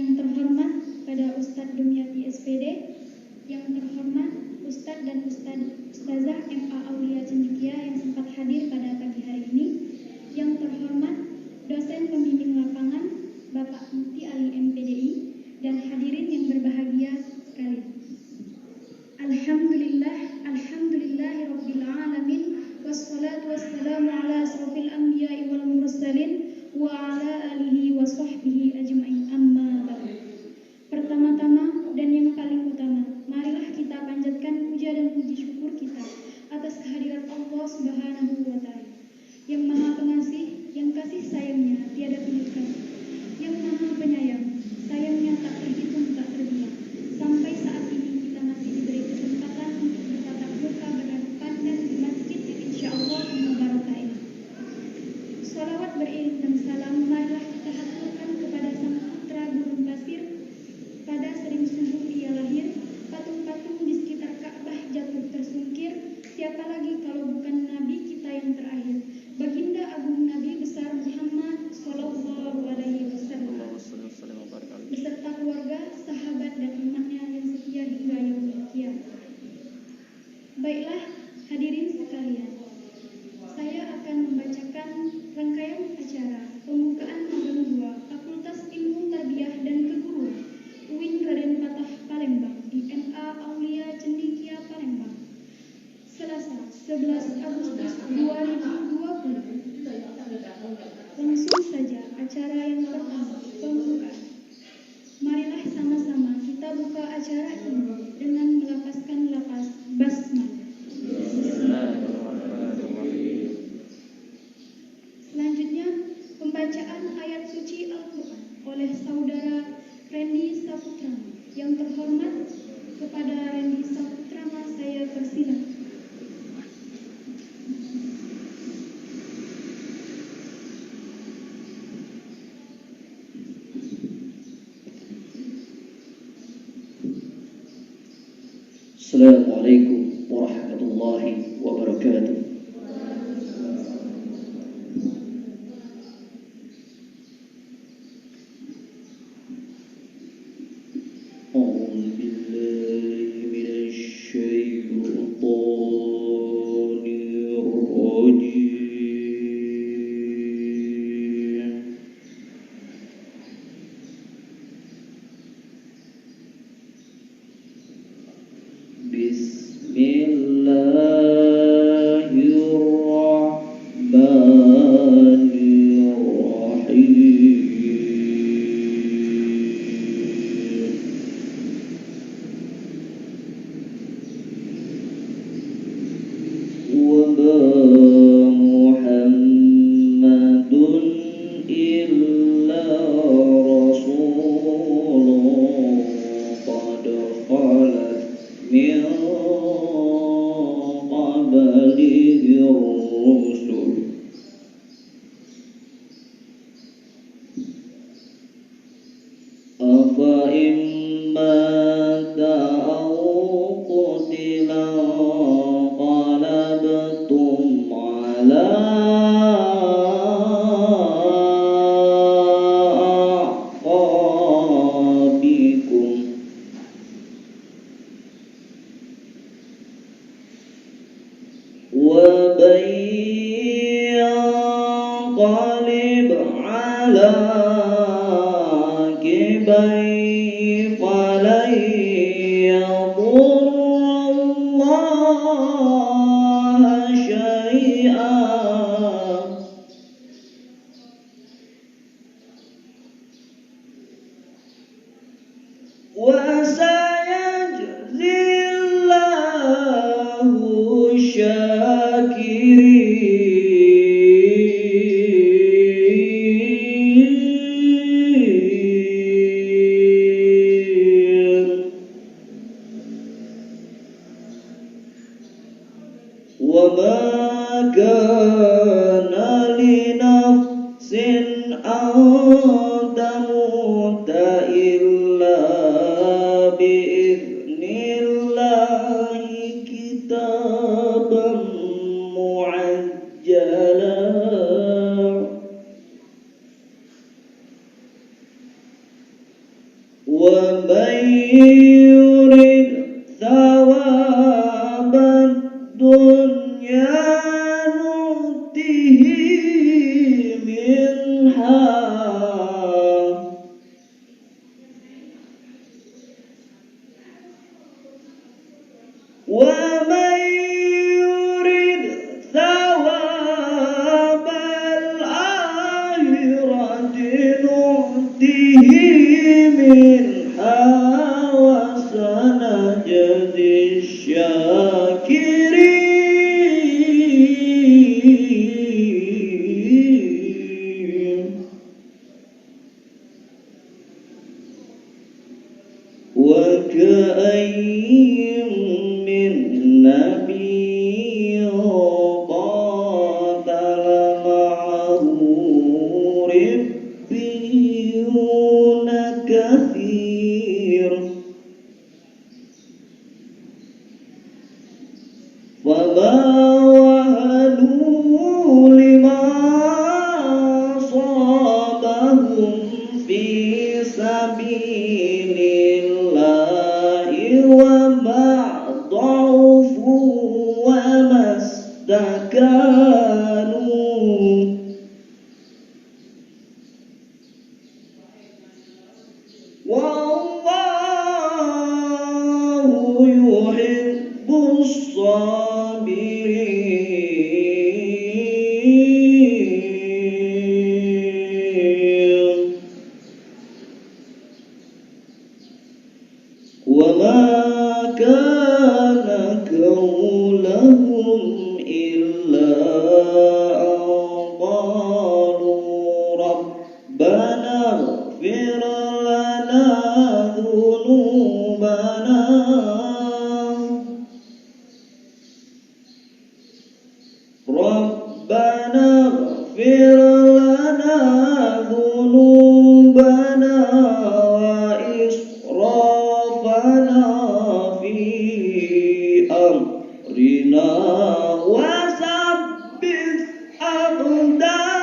Yang terhormat pada Ustadz Dumyati SPD, yang terhormat Ustadz dan Ustazah MA Aulia Cendikia yang sempat hadir pada pagi hari ini, yang terhormat dosen pembimbing lapangan Bapak Mufti Ali MPDI, dan hadirin yang berbahagia sekalian. Alhamdulillahirabbil alamin, wassalatu wassalamu ala asrofil anbiya'i wal mursalin wa ala alihi wa sahbihi ajma'in, amma ba'du. Pertama-tama dan yang paling utama, marilah kita panjatkan puja dan puji syukur kita atas kehadiran Allah Subhanahu wa Ta'ala, yang Maha Pengasih, yang kasih sayangnya tiada tengah, yang Maha Penyayang, sayangnya tak terhitung tak terbilang. Sampai saat ini kita masih diberi kesempatan untuk bertatap muka berhadapan dan di masjid yang insya Allah mubarakah ini. Salawat beriring dan salam marilah kita haturkan kepada sang putra gurun pasir. Pada sering subuh ia lahir, patung-patung di sekitar Ka'bah jatuh tersungkir. Siapa lagi kalau bukan Nabi kita yang terakhir, Baginda Agung Nabi besar Muhammad Sallallahu Alaihi Wasallam, beserta keluarga, sahabat dan umatnya yang setia hingga yaumul qiyamah. Baiklah hadirin sekalian, saya akan membacakan rangkaian acara pembukaan magang 2 Fakultas Ilmu Tarbiyah dan Keguruan UIN Raden Patah Palembang di MA Aulia Cendikia Palembang, Selasa 11 Agustus 2020. Langsung saja acara yang pertama, pembukaan. Marilah sama-sama kita buka acara ini dengan melafazkan lafaz basmalah. Selanjutnya, pembacaan ayat suci Al-Quran oleh Saudara Randy Saputrama. Yang terhormat, kepada Randy Saputrama saya persilakan. Assalamualaikum warahmatullahi wabarakatuh. illa bi ومن يرد ثواب الدنيا نؤته منها ومن يرد ثواب الآخرة نؤته منها وسنجزي الشاكرين وكأين من نبي قاتل معه ربيون كثير فما وهنوا لما أصابهم في سبيل الله وما ضعفوا وما استكانوا والله يحب الصابرين وما كان قولهم إلا أن قالوا ربنا اغفر لنا ذنوبنا ربنا اغفر لنا ذنوبنا وإسرافنا في أمرنا وثبت أقدامنا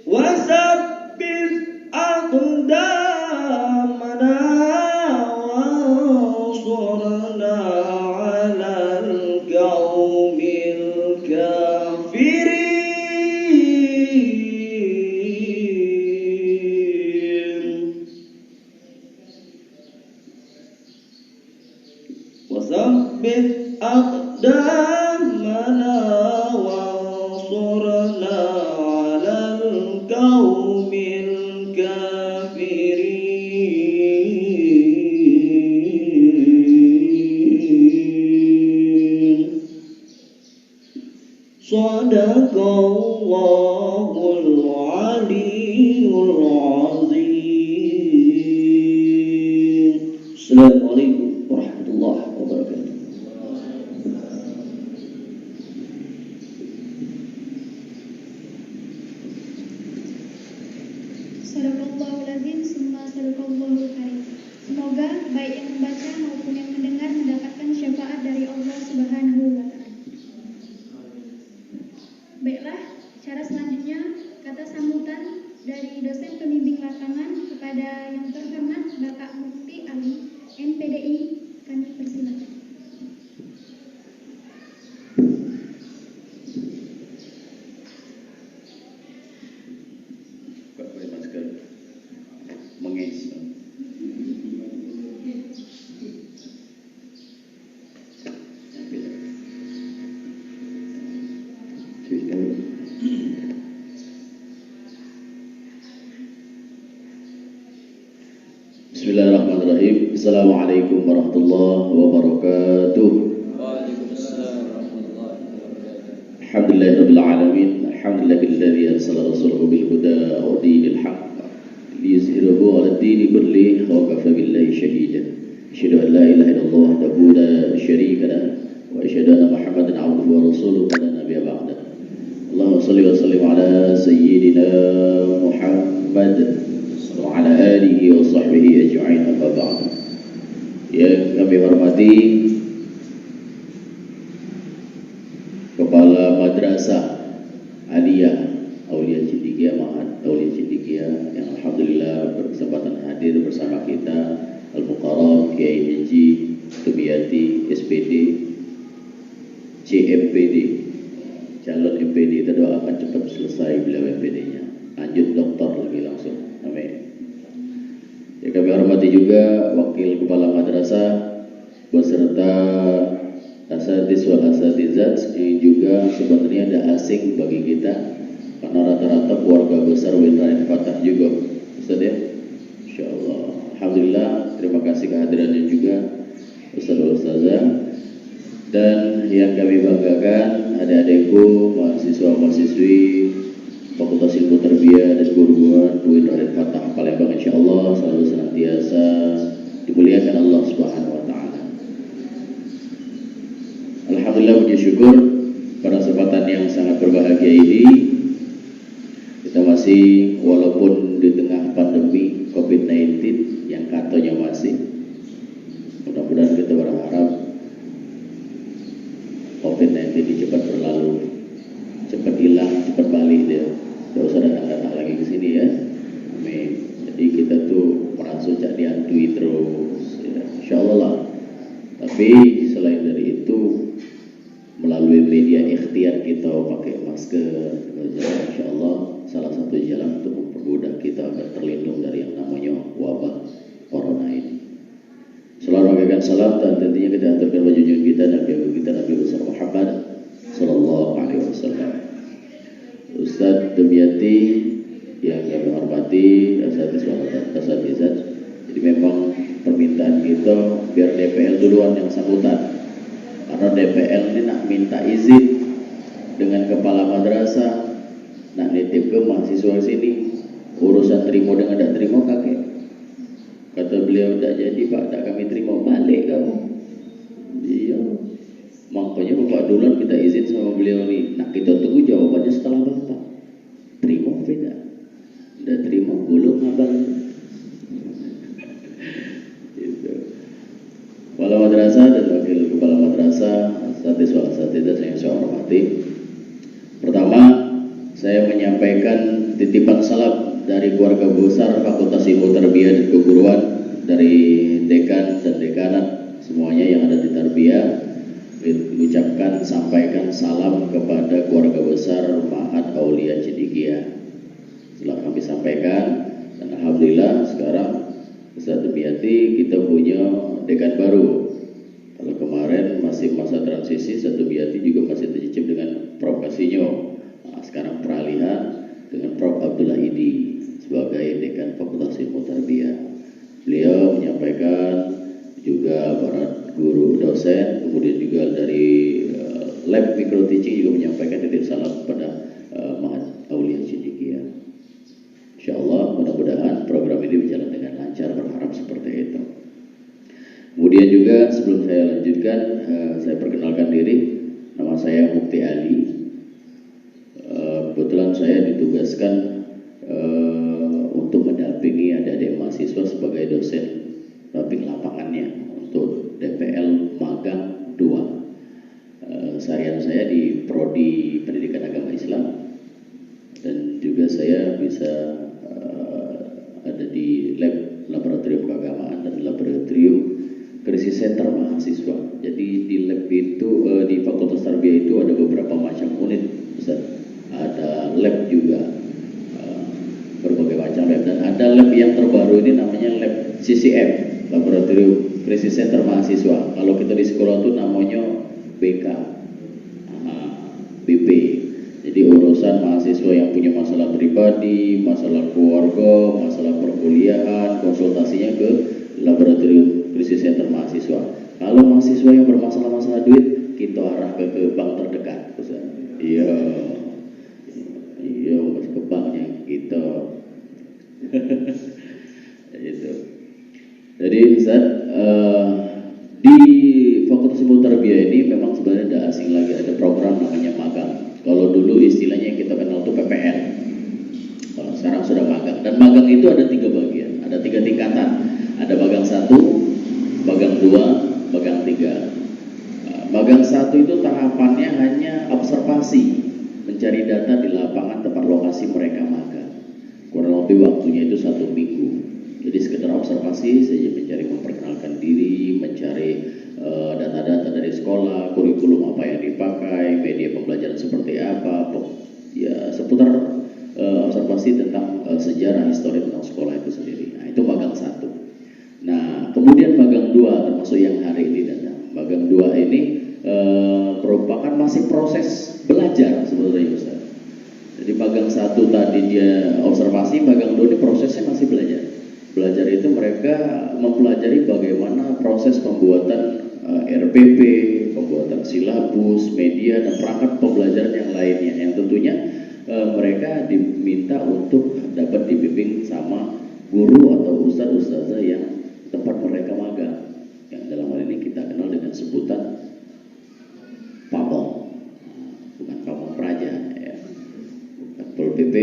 وثبت أقدامنا وانصرنا على القوم الكافرين وثبت أقدامنا وانصرنا على القوم الكافرين صدق الله العلي العظيم. السلام عليكم ورحمة الله وبركاته. Sadaqallahul azim, summa sadaqallahul karim. Semoga baik yang membaca maupun yang mendengar mendapatkan syafaat dari Allah Subhanahu wa taala. Baiklah, cara selanjutnya kata sambutan dari dosen pembimbing lapangan kepada yang terhormat Bapak Mufti Ali MPDI, kami persilakan. Pakai masker, mengis. Bismillahirrahmanirrahim. Assalamualaikum warahmatullahi wabarakatuh. Waalaikumsalam warahmatullahi wabarakatuh. Alhamdulillahirabbil alamin. Alhamdulillahilladzi arsala rasulahu bil huda wa dinil haqq liyuzhirahu 'ala ad-dini kullihi wa kafa billahi shahida. Asyhadu an la ilaha illallah wahdahu la syarika lahu wa asyhadu anna Muhammadan 'abduhu wa rasuluhu la nabiyya ba'da. Allahumma shalli wa sallim ala sayyidina Muhammad wa ala alihi wa sahbihi ajma'in, amma ba'd. Yang kami hormati Kepala Madrasah MPD, kita doakan cepat selesai beliau MPD-nya. Lanjut doktor lagi langsung. Amin. Ya, kami hormati juga Wakil Kepala Madrasah beserta asatiz wal asatizat yang juga sebenarnya ada asing bagi kita karena rata-rata keluarga besar Wilayah Fatah juga, Ustaz ya. Insyaallah. Alhamdulillah, terima kasih kehadirannya juga Ustaz-Ustazah. Dan yang kami banggakan adik-adikku, mahasiswa-mahasiswi Fakultas Ilmu Tarbiyah dan Guru-guru Wilayah Fatah Palembang, insyaallah selalu senantiasa dimuliakan Allah Subhanahu wa taala. Alhamdulillah, puji syukur pada kesempatan yang sangat berbahagia ini kita masih walaupun di tengah pandemi COVID-19 yang katanya masih, mudah-mudahan kita berharap COVID-19 ini cepat berlalu, cepat hilang, cepat balik dia, tidak usah datang-datang lagi ke sini ya. Amin. Jadi kita tuh merasa cak diantui terus, ya. Insyaallah lah. Tapi selain dari itu, melalui media ikhtiar kita pakai masker, insyaallah salah satu jalan untuk mempermudah kita agar terlindung dari yang namanya wabah corona ini. Selalu mengaturkan salam dan tentunya kita aturkan junjungan kita Nabi besar Muhammad sallallahu alaihi wasallam. Ustaz Dumyati yang kami hormati, asatizat. Jadi memang permintaan kita biar DPL duluan yang sambutan. Karena DPL ini nak minta izin dengan kepala madrasah, nak nitip ke mahasiswa sini, urusan terima dengan tidak terima kakek. Kata beliau, tak jadi Pak, tak kami terima, balik kamu. Iya. Makanya Bapak duluan kita izin sama beliau ni. Nak kita tunggu jawabannya setelah Bapak. Terima tidak? Tidak terima, belum abang. Gitu. Kepala madrasah dan wakil kepala madrasah, asatiz yang saya hormati. Pertama, saya menyampaikan titipan salam dari keluarga besar Fakultas Ilmu Tarbiyah dan Keguruan, dari dekan dan dekanat semuanya yang ada di Tarbiyah. Mengucapkan, sampaikan salam kepada keluarga besar Ma'had Aulia Cidikiyah. Setelah kami sampaikan, dan alhamdulillah sekarang Ustaz Dumyati kita punya dekan baru. Kalau kemarin masih masa transisi, Ustaz Dumyati juga masih tercicip dengan Prof. Kasinyo. Nah, sekarang peralihan dengan Prof. Abdullah Idi sebagai dekan Fakultas Ilmu Tarbiyah. Beliau menyampaikan juga para guru dosen, kemudian juga dari lab micro teaching juga menyampaikan titip salam kepada Ma'had Aulia Cidikiyah. Insyaallah mudah-mudahan program ini berjalan dengan lancar, berharap seperti itu. Kemudian juga sebelum saya lanjutkan, saya perkenalkan diri, nama saya Mukti Ali. Kebetulan saya ditugaskan untuk mendampingi adik-adik mahasiswa sebagai dosen damping lapangannya untuk DPL Magang 2. Seharian saya di Prodi Pendidikan Agama Islam dan juga saya bisa ada di laboratorium keagamaan dan laboratorium krisis center mahasiswa. Jadi di lab itu di Fakultas Tarbiyah itu ada beberapa macam unit, Ustaz. Ada lab juga berbagai macam lab, dan ada lab yang terbaru ini namanya lab CCM, Laboratorium Krisis Center Mahasiswa. Kalau kita di sekolah itu namanya BK, BP. Jadi urusan mahasiswa yang punya masalah pribadi, masalah keluarga, masalah perkuliahan, konsultasinya ke Laboratorium Krisis Center Mahasiswa. Kalau mahasiswa yang bermasalah-masalah duit, kita arah ke bank terdekat, Ustaz. Iya, ke banknya kita. Itu. Jadi Ustaz, di Fakultas Ilmu Tarbiyah ini memang sebenarnya tidak asing lagi, ada program namanya magang. Kalau dulu istilahnya yang kita kenal itu PPL, sekarang sudah magang. Dan magang itu ada 3 bagian, ada 3 tingkatan. Ada magang 1, magang 2, magang 3. Magang 1 itu tahapannya hanya observasi, mencari data di lapangan tempat lokasi mereka magang. Kurang lebih waktunya itu 1 minggu. Jadi sekedar observasi saja, mencari memperkenalkan diri, mencari data-data dari sekolah, kurikulum apa yang dipakai, media pembelajaran seperti apa, ya seputar observasi tentang sejarah histori tentang sekolah itu sendiri. Nah, itu magang 1. Nah, kemudian magang 2 termasuk yang hari ini datang. Magang 2 ini merupakan masih proses belajar sebetulnya Ustaz. Jadi magang 1 tadi dia observasi, magang 2 ini prosesnya masih belajar. Belajar itu mereka mempelajari bagaimana proses pembuatan RPP, pembuatan silabus, media, dan perangkat pembelajaran yang lainnya. Yang tentunya mereka diminta untuk dapat dibimbing sama guru atau ustadz-ustadzah yang tempat mereka magang. Yang dalam hal ini kita kenal dengan sebutan pamong, bukan pamong praja, ya. Bukan Pol PP.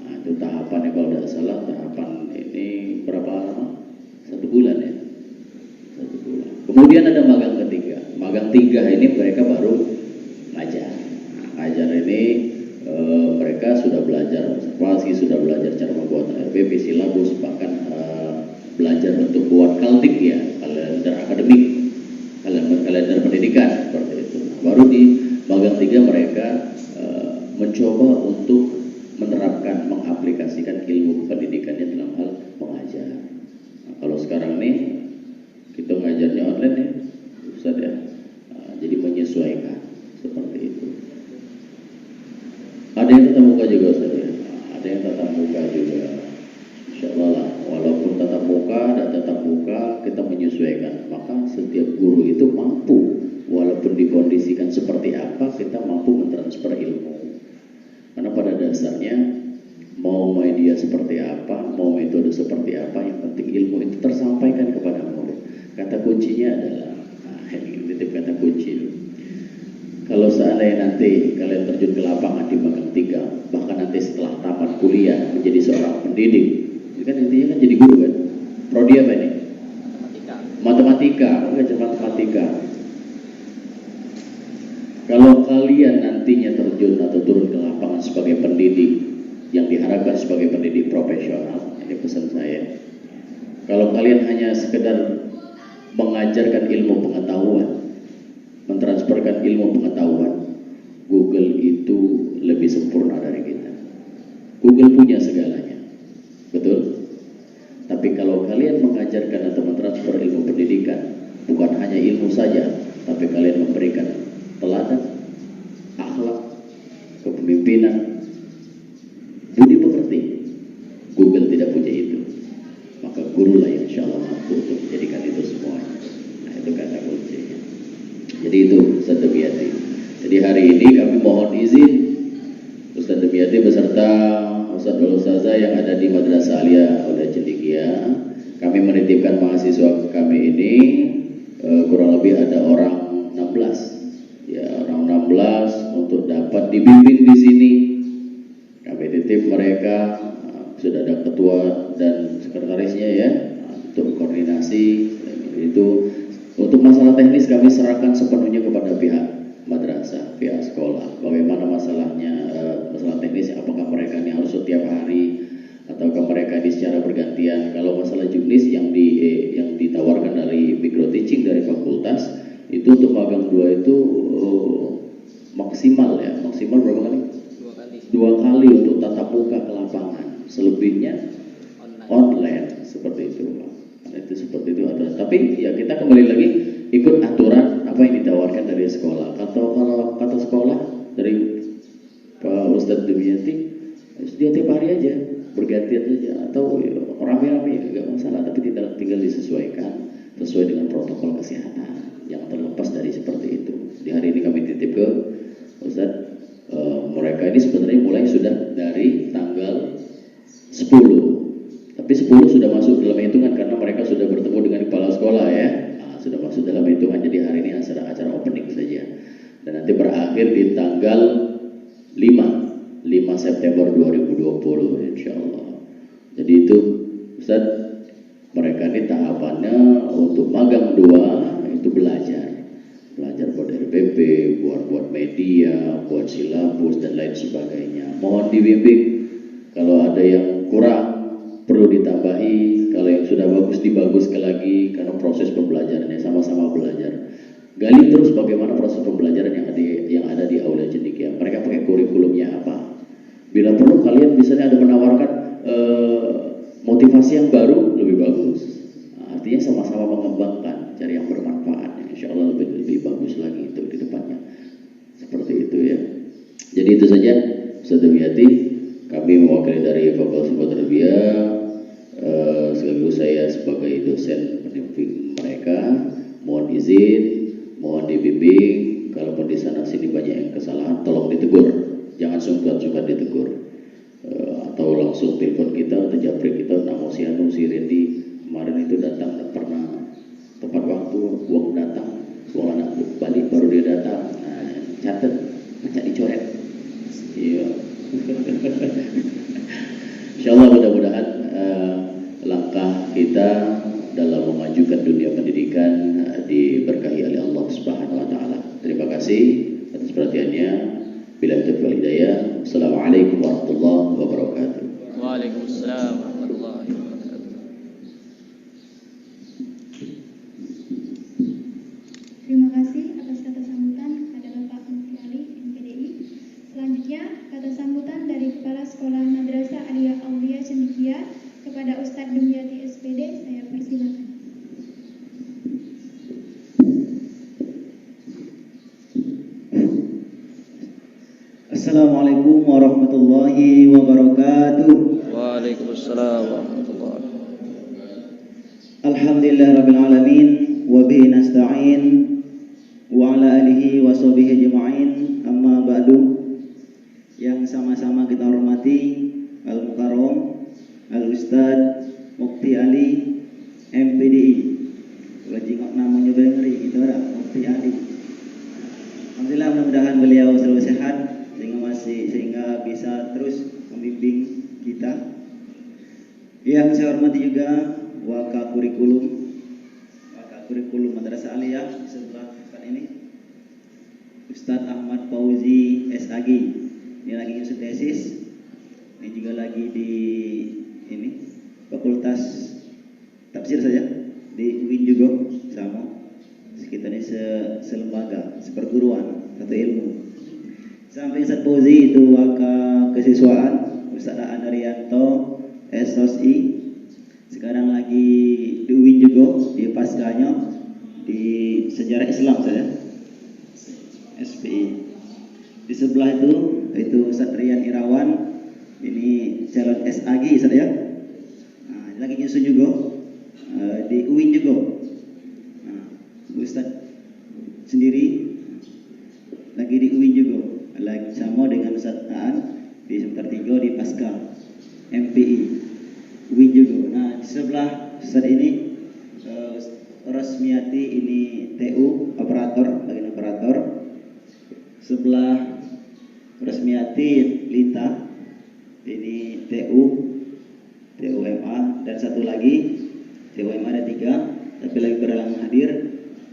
Nah, itu tahapannya kalau tidak salah, tahapan ini berapa lama? 1 bulan ya. 1 bulan. Kemudian ada magang ketiga. Magang 3 ini mereka baru ngajar. Nah, ngajar ini mereka sudah belajar observasi, sudah belajar cara membuat RPP, silabus, bahkan belajar untuk buat kaldik ya, kalender akademik, kalender pendidikan seperti itu. Nah, baru di magang 3 mereka mencoba untuk menerapkan, mengaplikasikan ilmu pendidikannya dalam hal mengajar. Nah, kalau sekarang nih kita ngajarnya online ya, Ustaz ya. Nah, jadi menyesuaikan seperti itu. Ada yang tatap muka juga Ustaz ya. Ada yang tatap muka juga. Insyaallah lah, walaupun tatap muka dan tatap muka kita menyesuaikan. Maka setiap guru itu mampu, walaupun dikondisikan seperti apa, kita mampu mentransfer ilmu. Karena pada dasarnya mau media seperti apa, mau metode seperti apa, yang penting ilmu itu tersampaikan kepada murid. Kata kuncinya adalah, nah ini titip kata kunci. Kalau seandainya nanti kalian terjun ke lapangan di magang 3, bahkan nanti setelah tamat kuliah menjadi seorang pendidik, itu kan intinya kan jadi guru kan. Prodi apa ini? Matematika. Matematika. Kalau kalian nantinya terjun atau turun ke lapangan sebagai pendidik yang diharapkan sebagai pendidik profesional, ini pesan saya. Kalau kalian hanya sekedar mengajarkan ilmu pengetahuan, mentransferkan ilmu pengetahuan, Google itu lebih sempurna dari kita. Google punya segalanya, betul? Tapi kalau kalian mengajarkan atau mentransfer ilmu pendidikan, bukan hanya ilmu saja, tapi kalian memberikan teladan, akhlak, kepemimpinan, budi pekerti, Google tidak punya itu. Maka guru lah yang insya Allah mampu untuk menjadikan itu semuanya. Nah itu kata kuncinya. Jadi itu Ustaz Demiyati. Jadi hari ini kami mohon izin Ustaz Demiyati beserta Ustaz dan Ustazah yang ada di Madrasah Aliyah Aulia Cendekia, kami menitipkan mahasiswa kami ini kurang lebih ada orang 16 ya, orang 16 untuk dapat dibimbing di sini. Kami titip mereka, sudah ada ketua dan sekretarisnya ya, untuk koordinasi itu. Untuk masalah teknis kami serahkan sepenuhnya kepada pihak madrasah, pihak sekolah. Bagaimana masalahnya, masalah teknis, apakah mereka ini harus setiap hari ataukah mereka ini secara bergantian. Kalau masalah juknis yang ditawarkan dari micro teaching dari fakultas itu untuk magang 2 itu maksimal ya, maksimal berapa kali? 2 kali untuk tatap muka ke lapangan. Selebihnya online seperti itu. Itu seperti itu ada. Tapi ya kita kembali lagi ikut aturan apa yang ditawarkan dari sekolah. Kalau kata sekolah dari Pak Ustadz Demiyati, dia tiap hari aja bergantian saja atau ya, rame-rame nggak masalah. Tapi tinggal disesuaikan sesuai dengan protokol kesehatan. Jangan terlepas dari seperti itu. Di hari ini kami titip ke Ustadz. Mereka ini sebenarnya mulai sudah dari tanggal 10. Tapi 10 sudah masuk dalam hitungan karena mereka sudah bertemu dengan kepala sekolah ya. Nah, sudah masuk dalam hitungan, jadi hari ini acara opening saja. Dan nanti berakhir di tanggal 5 September 2020 insya Allah. Jadi itu Ustaz, mereka ini tahapannya untuk magang 2 itu belajar buat RPP, buat media, buat silabus dan lain sebagainya. Mohon dibimbing kalau ada yang kurang perlu ditambahi, kalau yang sudah bagus dibaguskan lagi karena proses pembelajarannya sama-sama belajar. Gali terus bagaimana proses pembelajaran yang ada di Aulia Cendekia. Mereka pakai kurikulumnya apa? Bila perlu kalian misalnya ada menawarkan motivasi yang baru, lebih bagus. Nah, artinya sama-sama mengembangkan, cari yang bermanfaat. Insya Allah lebih bagus lagi itu di depannya. Seperti itu ya. Jadi itu saja Ustaz Dumyati, kami mewakili dari Fakultas Tarbiyah, sekaligus saya sebagai dosen pendamping mereka, mohon izin, mohon dibimbing. Kalaupun di sana sini banyak yang kesalahan, tolong ditegur, jangan sungkan-sungkan ditegur. Atau langsung telepon kita atau japri kita, namo si Anu si Randy kemarin itu datang dan pernah tepat waktu, uang datang, uang anak balik baru dia datang. Nah, catat, baca dicoret. Iya. Insyaallah mudah-mudahan langkah kita dalam memajukan dunia pendidikan diberkahi oleh Allah Subhanahu wa taala. Terima kasih atas perhatiannya. Bila taufiq wal hidayah. Assalamualaikum warahmatullahi wabarakatuh. Waalaikumsalam warahmatullahi wabarakatuh. Terima kasih atas kata sambutan kepada Bapak Mufti Ali MPDI. Selanjutnya kata sambutan dari Kepala Sekolah Madrasah Aliyah Aulia Cendekia kepada Ustadz Dumyati SPD, saya persilakan. Assalamualaikum warahmatullahi wabarakatuh. Waalaikumsalam warahmatullahi wabarakatuh. Alhamdulillahirabbil alamin wa bihi nasta'in wa ala alihi wa sahbihi ajma'in. Amma ba'du. Yang sama-sama kita hormati Al-Mukarram Al-Ustadz Mufti Ali MPDI. Kalau jengok namanya ngeri gitu ada Mufti Ali. Alhamdulillah, mudah-mudahan beliau selalu sehat sehingga bisa terus membimbing kita. Yang saya hormati juga Waka Kurikulum Madrasah Aliyah di sebelah Ustaz ini, Ustadz Ahmad Fauzi SAG. Ini lagi ngisi tesis. Ini juga lagi di Fakultas Tafsir saja di UIN juga sama. Kita ini selembaga, seperguruan, satu ilmu. Sampai Ustadz Fauzi itu waka kesiswaan, Ustadz Aan Arianto SOSI. Sekarang lagi di UIN juga, di paskanya di sejarah Islam saja, SPI. Di sebelah itu Ustadz Rian Irawan, ini calon SAG Ustadz ya. Nah, lagi nyusun juga di UIN juga. Nah, Ustadz sendiri lagi di UIN juga, lagi sama dengan Ustadz Aan di semester 3 di Pasca MPI UIN juga. Nah, di sebelah Ustadz ini Rosmiati, ini TU operator, bagian operator. Sebelah Rosmiati Lita, ini TU MA, dan satu lagi TU MA ada 3, tapi lagi berhalangan hadir,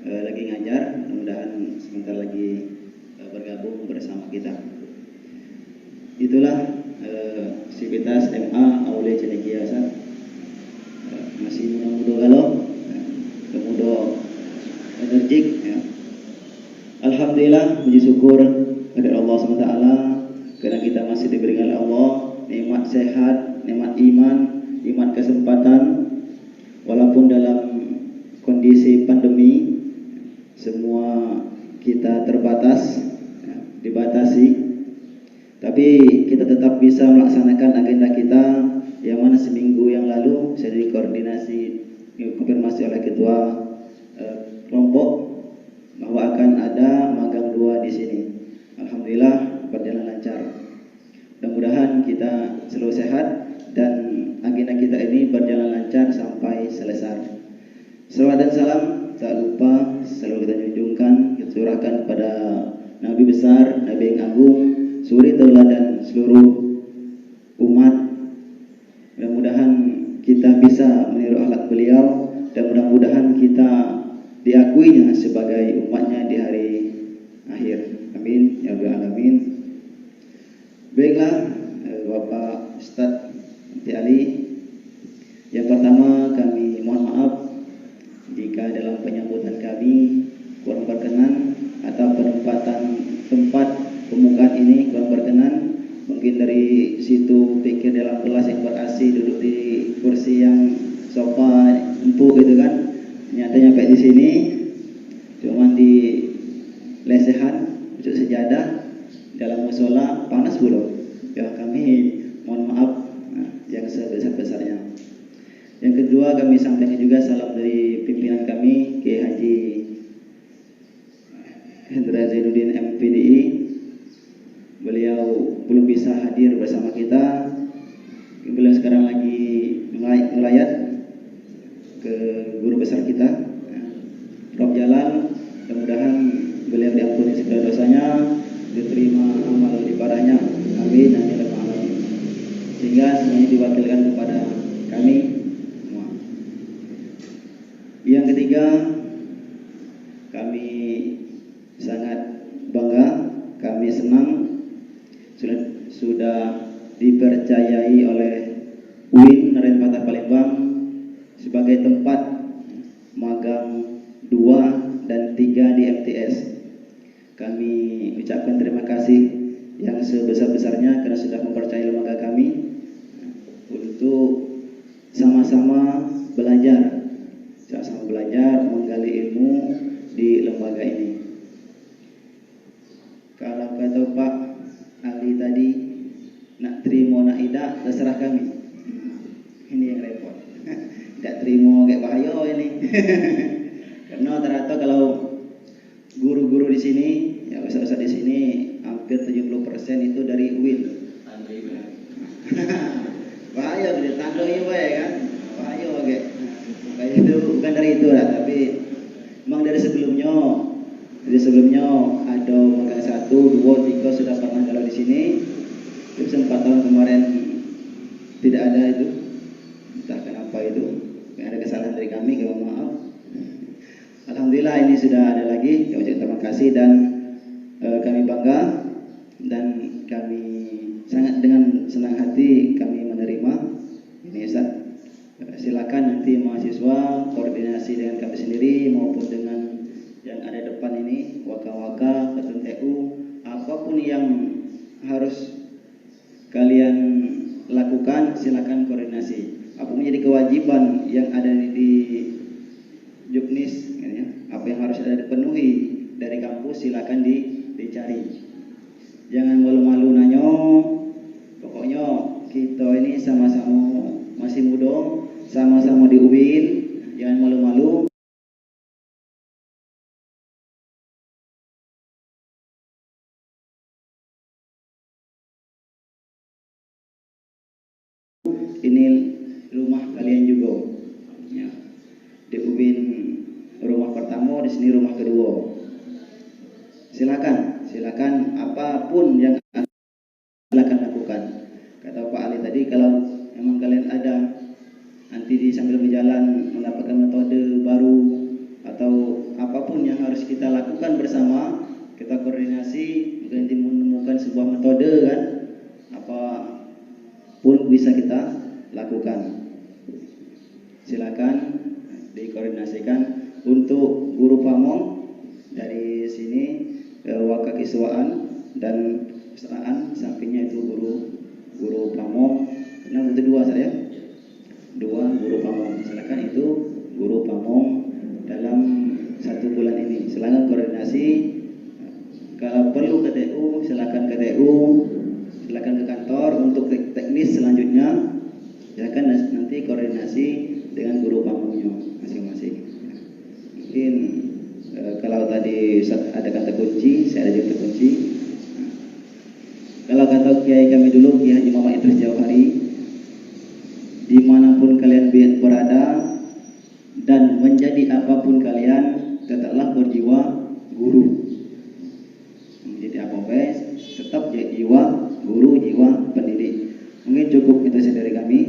lagi ngajar. Mudah-mudahan sebentar lagi bergabung bersama kita. Itulah sivitas MA Aulia Cendekia. Masih muda-muda galau, muda energik ya. Alhamdulillah, puji syukur kepada Allah SWT karena kita masih diberikan oleh Allah nikmat sehat, nikmat iman, nikmat kesempatan. Walaupun dalam kondisi pandemi semua kita terbatas, dibatasi, tapi kita tetap bisa melaksanakan agenda kita yang mana seminggu yang lalu saya konfirmasi oleh ketua kelompok bahwa akan ada magang 2 di sini. Alhamdulillah berjalan lancar. Mudah-mudahan kita selalu sehat dan agenda kita ini berjalan lancar sampai selesai. Salawat dan salam tak lupa selalu kita junjungkan, kita curahkan kepada Nabi besar, Nabi yang agung, suri teladan seluruh umat. Mudah-mudahan kita bisa meniru akhlak beliau dan mudah-mudahan kita diakuinya sebagai umatnya di hari akhir. Amin ya rabbal alamin. Baiklah, Bapak Ustadz Mufti Ali di sini cuman di lesehan ujuk sejadah dalam musola panas pula. Ya kami mohon maaf yang sebesar-besarnya. Yang kedua kami sampaikan juga salam dari pimpinan kami Kiai Haji Hendra Zainuddin MPDI. Beliau belum bisa hadir bersama kita. Beliau sekarang lagi melayat ke guru besar kita, Rob Jalan. Mudah-mudahan beliau diampuni segala dosanya, diterima amal ibadahnya. Amin amin ya rabbal alamin. Sehingga semuanya diwakilkan kepada kami semua. Yang ketiga, kami sangat bangga, kami senang sudah dipercayai oleh UIN Raden Patah Palembang sebagai tempat magang 2 dan 3 di MTS. Kami ucapkan terima kasih yang sebesar-besarnya karena sudah mempercayai lembaga kami untuk sama-sama belajar menggali ilmu di lembaga ini. Kalau kata Pak Ali tadi, nak terima nak tidak terserah kami. Ini yang repot. Tidak terima kayak bahaya ini. Karena rata-rata kalau guru-guru di sini, ya ustaz-ustaz di sini hampir 70% itu dari UIN. Bahaya gitu, tandongi wae kan. Bahaya oke. Kayak itu bukan dari itu lah, tapi memang dari sebelumnya ada magang 1, 2, 3 sudah pernah kalau di sini. Terus 4 tahun kemarin tidak ada itu. Entah kenapa itu. Ada kesalahan dari kami, kami mohon maaf. Alhamdulillah ini sudah ada lagi. Kami ucapkan terima kasih dan kami bangga dan kami sangat dengan senang hati kami menerima ini Ustaz. Silakan nanti mahasiswa koordinasi dengan kami sendiri maupun dengan yang ada depan ini, waka-waka, ketum TU, apapun yang harus kalian lakukan silakan koordinasi. Apa menjadi kewajiban yang ada di Juknis, ya, apa yang harus ada dipenuhi dari kampus silakan dicari. Jangan malu-malu nanya. Pokoknya kita ini sama-sama masih muda, sama-sama di UIN, jangan malu-malu. Ini rumah kalian juga. Ya. Di UIN rumah pertama, di sini rumah kedua. Silakan apapun yang silakan lakukan. Kata Pak Ali tadi, kalau memang kalian ada nanti di sambil berjalan mendapatkan metode baru atau apapun yang harus kita lakukan bersama, kita koordinasi nanti menemukan sebuah metode kan, apapun bisa kita lakukan. Silakan dikoordinasikan untuk guru pamong dari sini wakakiswaan dan kestaraan, sampingnya itu guru pamong. Karena itu 2 saya, 2 guru pamong. Silakan itu guru pamong dalam 1 bulan ini. Silakan koordinasi. Kalau perlu ke TU, silakan ke TU. Silakan ke kantor untuk teknis selanjutnya. Silakan nanti koordinasi dengan guru pamongnya masing-masing. Mungkin kalau tadi ada kata kunci, saya ada juga kunci. Kalau kata kiai kami dulu, Kiai Haji Muhammad Idris Jauhari, dimanapun kalian berada dan menjadi apapun kalian, tetaplah berjiwa guru. Menjadi apa tetap jiwa guru, jiwa pendidik. Mungkin cukup itu saja dari kami.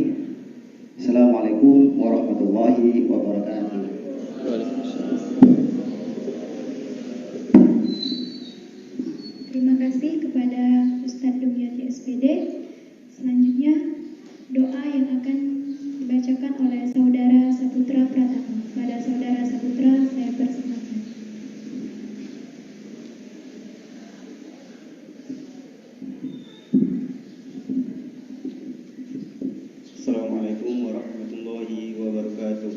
Assalamualaikum warahmatullahi wabarakatuh. Terima kasih kepada Ustadz Dumyati SPD. Selanjutnya doa yang akan dibacakan oleh Saudara Saputra Pratama. Pada Saudara Saputra saya persilakan. Assalamualaikum warahmatullahi wabarakatuh.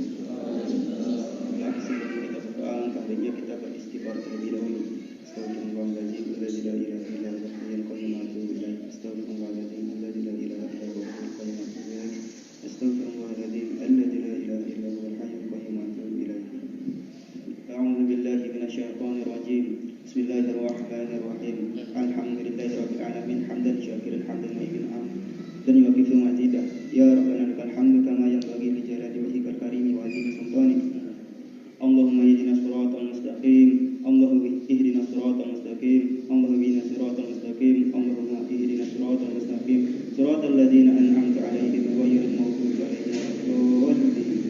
صراط الذين أنعمت عليهم غير المغضوب عليهم ولا الضالين.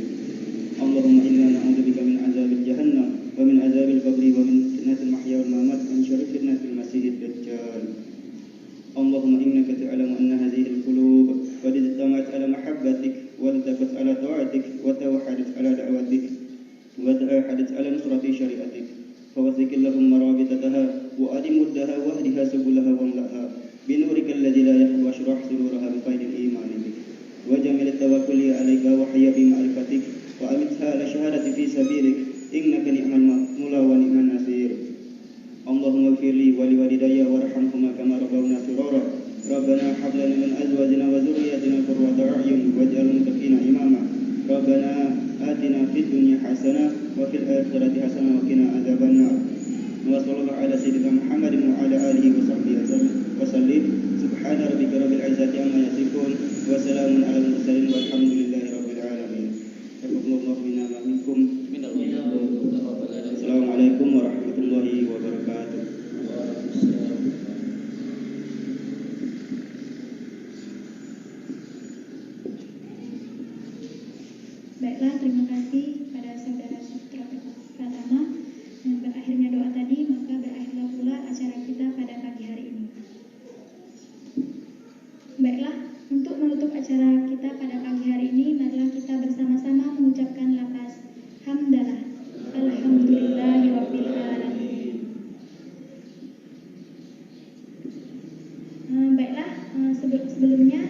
اللهم إنا نعوذ بك من عذاب جهنم ومن عذاب القبر ومن فتنة المحيا والممات ومن شر فتنة المسيح الدجال. اللهم إنك تعلم أن هذه القلوب قد اجتمعت على محبتك والتفت على طاعتك وتوحدت على دعوتك وتأحدت على نصرة شريعتك، فوثق اللهم رابطتها وأدم ودها واهدها سبلها واملأها بنورك الذي لا يخفى واشرح صدورها بخير الإيمان بك وجمل التوكل عليك وحيا بمعرفتك وأمتها على شهادة في سبيلك إنك نعم المولى ونعم النصير. اللهم اغفر لي ولوالدي وارحمهما كما ربونا صغارا. ربنا هب لنا من أزواجنا وذرياتنا قرة أعين واجعلنا للمتقين إماما. ربنا آتنا في الدنيا حسنة وفي الآخرة حسنة وقنا عذاب النار. وصلى الله على سيدنا محمد وعلى آله وصحبه وسلم. سبحان ربك رب العزة عما يصفون وسلام على المرسلين والحمد لله رب العالمين. تقبل الله منا ومنكم. Assalamualaikum warahmatullahi wabarakatuh. Baiklah, terima kasih pada saudara Sutra Pratama. Dan berakhirnya doa tadi, maka berakhirlah pula acara kita pada pagi hari ini. Baiklah, untuk menutup acara kita pada pagi hari ini, marilah kita bersama-sama mengucapkan lafaz hamdalah. Alhamdulillahirabbil alamin. Baiklah, sebelumnya